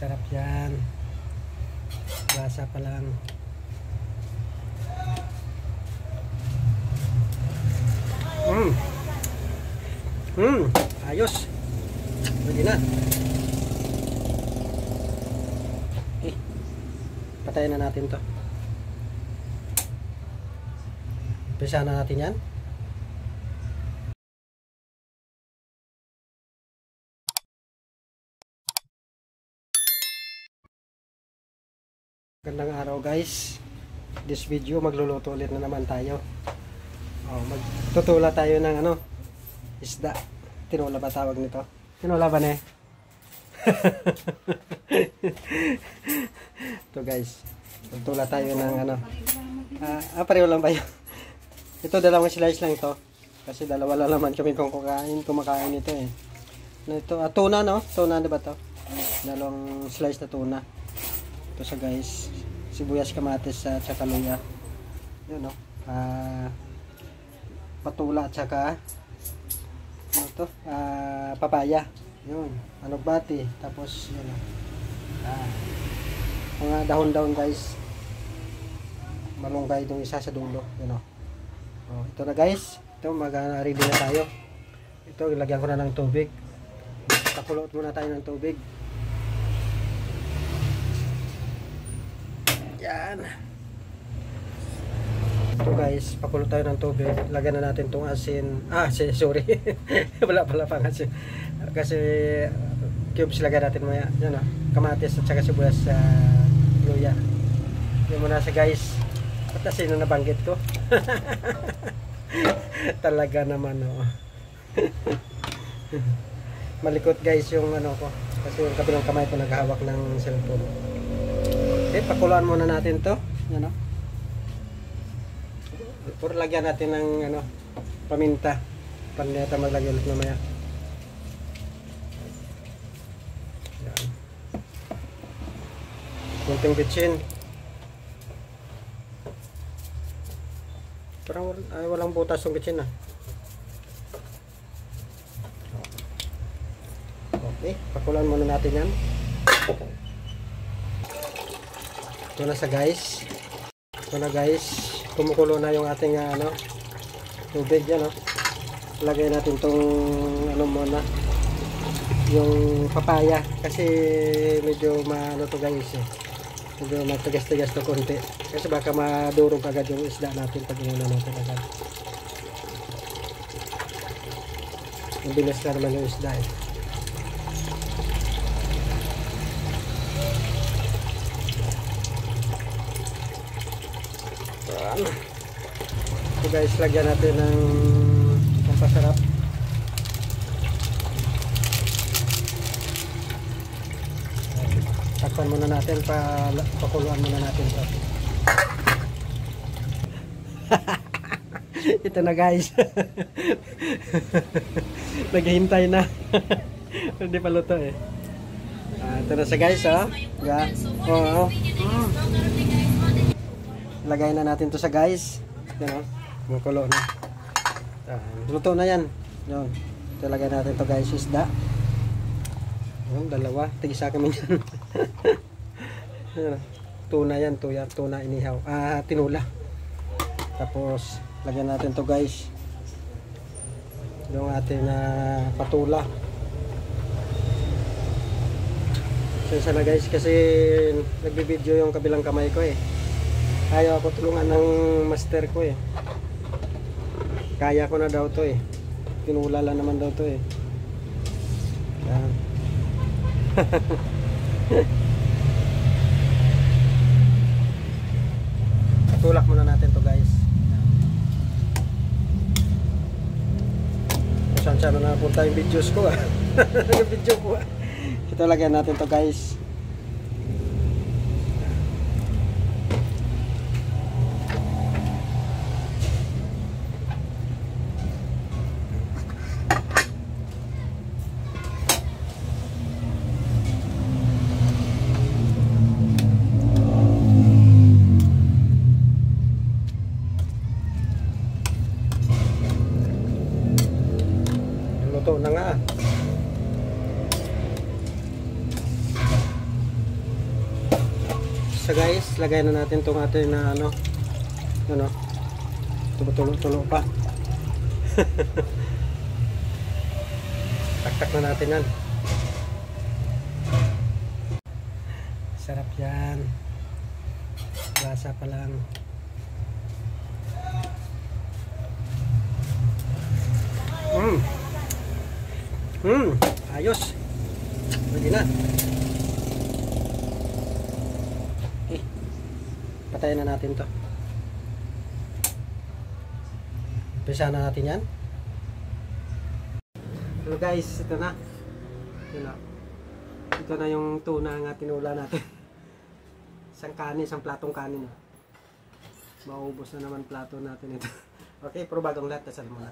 Sarap yan. Lasa pa lang. Ayos. Pwede na. Okay. Patayin na natin to. Umpisa na natin yan. Gandang araw guys. This video magluluto ulit na naman tayo. Magtutula tayo ng isda. Tinola ba tawag nito? Tinola ba ne? Ito guys. Magtula tayo ng pareho lang ba yun? Ito dalawang slice lang ito. Kasi dalawa lang naman kami kumakain ito eh. Ito, tuna no? Tuna diba to? Dalawang slice na tuna. Ito sa guys, sibuyas, kamatis at saka luya. Yun no. Patula at saka papaya. Yun, alugbati. Tapos yun no. Mga dahon-dahon guys. Malunggay itong isa sa dulo. Yun no. Ito na guys. Ito mag-ready na tayo. Ito ilagyan ko na ng tubig. Pakulot muna tayo ng tubig. Yan. Ito guys, pakulo tayo ng tubig. Lagyan na natin itong asin. Sorry. Wala pala pang asin. Kasi cubes lagyan natin maya. Yan o. Kamatis at saka sibuyas sa luya. Yan muna sa guys. At asin na nabanggit ko. Talaga naman o. Malikot guys yung ko. Kasi yung kabilang kamay ko naghahawak ng cellphone. Okay, pakuluan muna natin to. Yan o. Puro lagyan natin ng paminta. Panleta maglagyan ulit mamaya. Yan. Kunting bitsin. Parang walang butas yung bitsin Okay, pakuluan muna natin yan. Ito na guys. Kumukulo na yung ating tubig yan Lagay natin tong muna. Yung papaya kasi medyo to guys Medyo matigas-tigas to konti. Kasi baka madurog agad yung isda natin pag inuna natin agad. Mabilis na naman yung isda So guys, lagyan natin ng pampasarap. Takpan muna natin, pakuluan muna natin ito. Ito na guys. Naghihintay na. Hindi pa luto ito na sa guys Lagay na natin to sa guys. Yan kumukulo na. Luto na yan. Yun. Ito lagay natin to guys, isda. Yung dalawa. Tigisa kami yan. Tuna yan. Tuna inihaw. Tinula. Tapos lagyan natin to guys. Yung ating patula. Sensa na guys kasi nagbibideo yung kabilang kamay ko Ayaw ako tulungan ng master ko Kaya ko na daw to Tinula lang naman daw to Yan. Tulak muna natin to guys. Saan na napunta yung videos ko yung video ko Ito lagyan natin to guys. Luto na nga. sa guys, lagay na natin tong ating na ano, tulo-tulo pa. Taktak na natin yan. Sarap yan. Lasa pa lang. Ayos. Pwede na. Okay. Patayin na natin to. Pisa na natin yan. So guys, ito na. Ito na yung tuna nga tinula natin. Isang kanin, isang platong kanin. Maubos na naman plato natin ito. Okay, pero bagong lahat, dasal muna.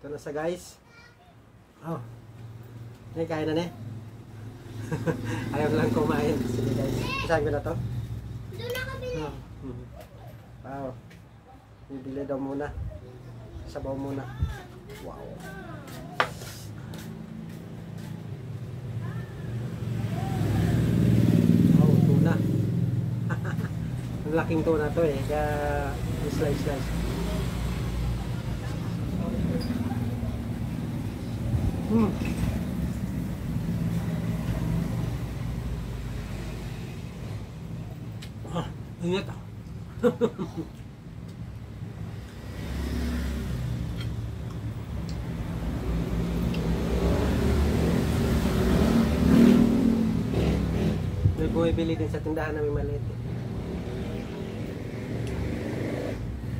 Ito na sa guys. Oh. May kain na Ayaw lang kumain. Sige guys. Isahin ko na to. Doon na kabili. Wow. Bibili daw muna. Sabaw muna. Wow. Oh, tuna. Ang laking tuna to eh. Kaya slice. Ingat. May bumibili din sa tindahan namin maliit.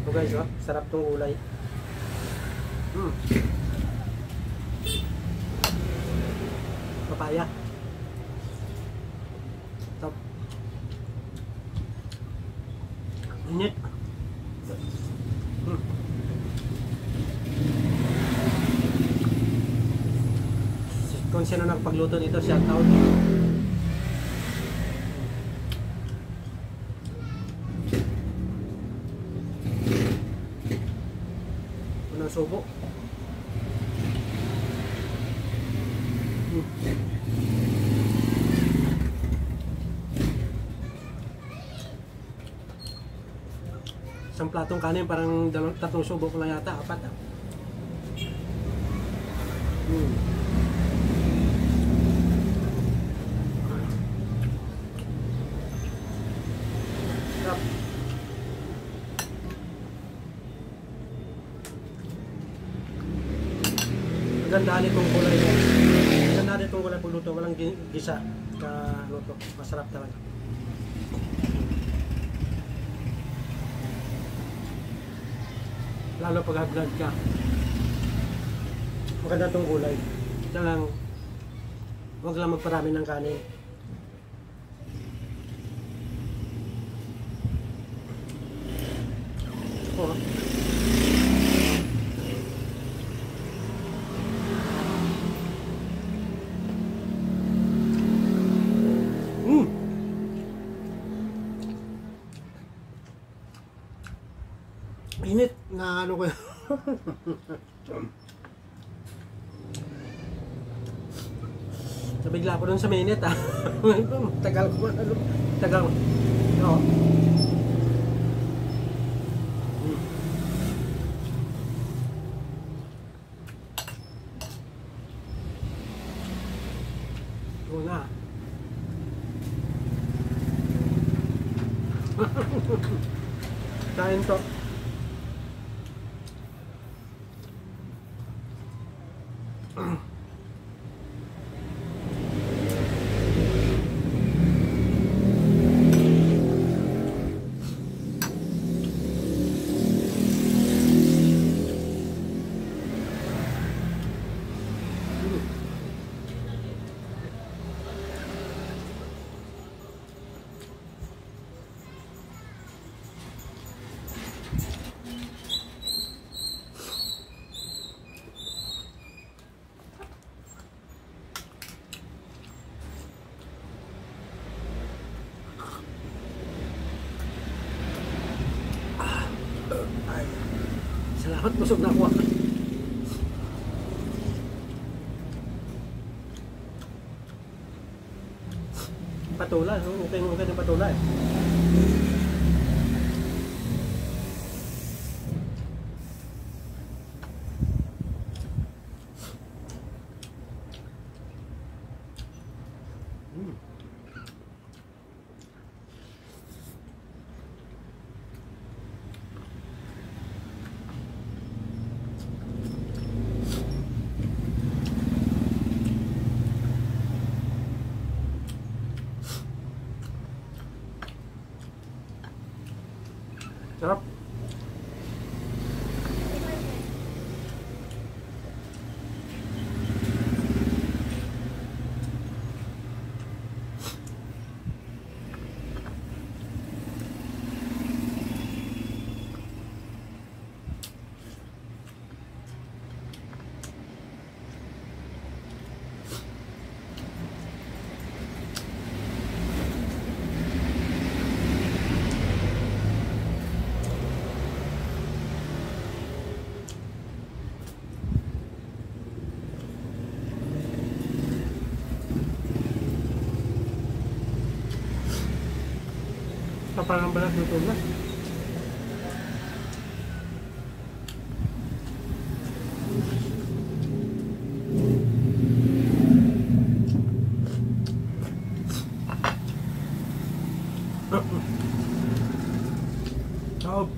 So guys, sarap tong gulay. Papaya. Top. Init. Kung sino nagpagluto nito, shout out. Unang subo. Isang platong kanin, parang tatlong subo ko lang yata, 4. Sarap. Maganda nitong kulay. Maganda nitong kulay pagluto, walang gisa. Luto. Masarap talaga. Lalo pag high-blood ka. Maganda itong gulay. Ito lang, huwag lang magparami ng kanin. Oh. Init na ano ko. Nabigla ko dun sa minute Tagal ko tagal. No. Una. Kain to. Salamat, busog na ako. Patula, okay ng patula eh. Sarap. Parang balat luto na. Sarap.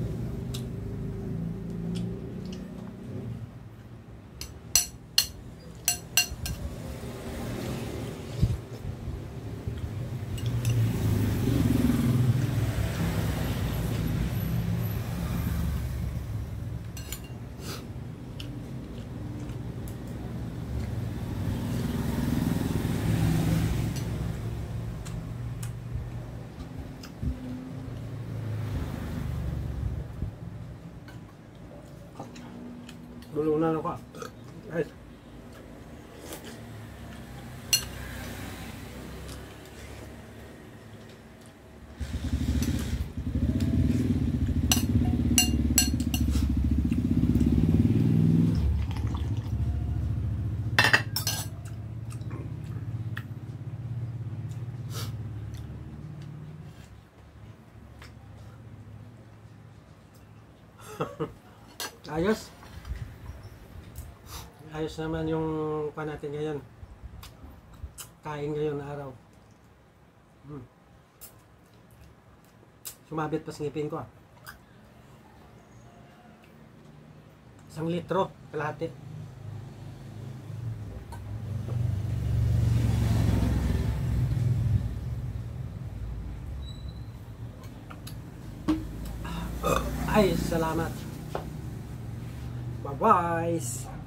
Lulunan ako. Guys. Ayos. Ayos naman yung pa natin ngayon. Kain ngayon na araw. Sumabit pa ngipin ko. 1 litro, kalahati. Ay, salamat. Bye-bye.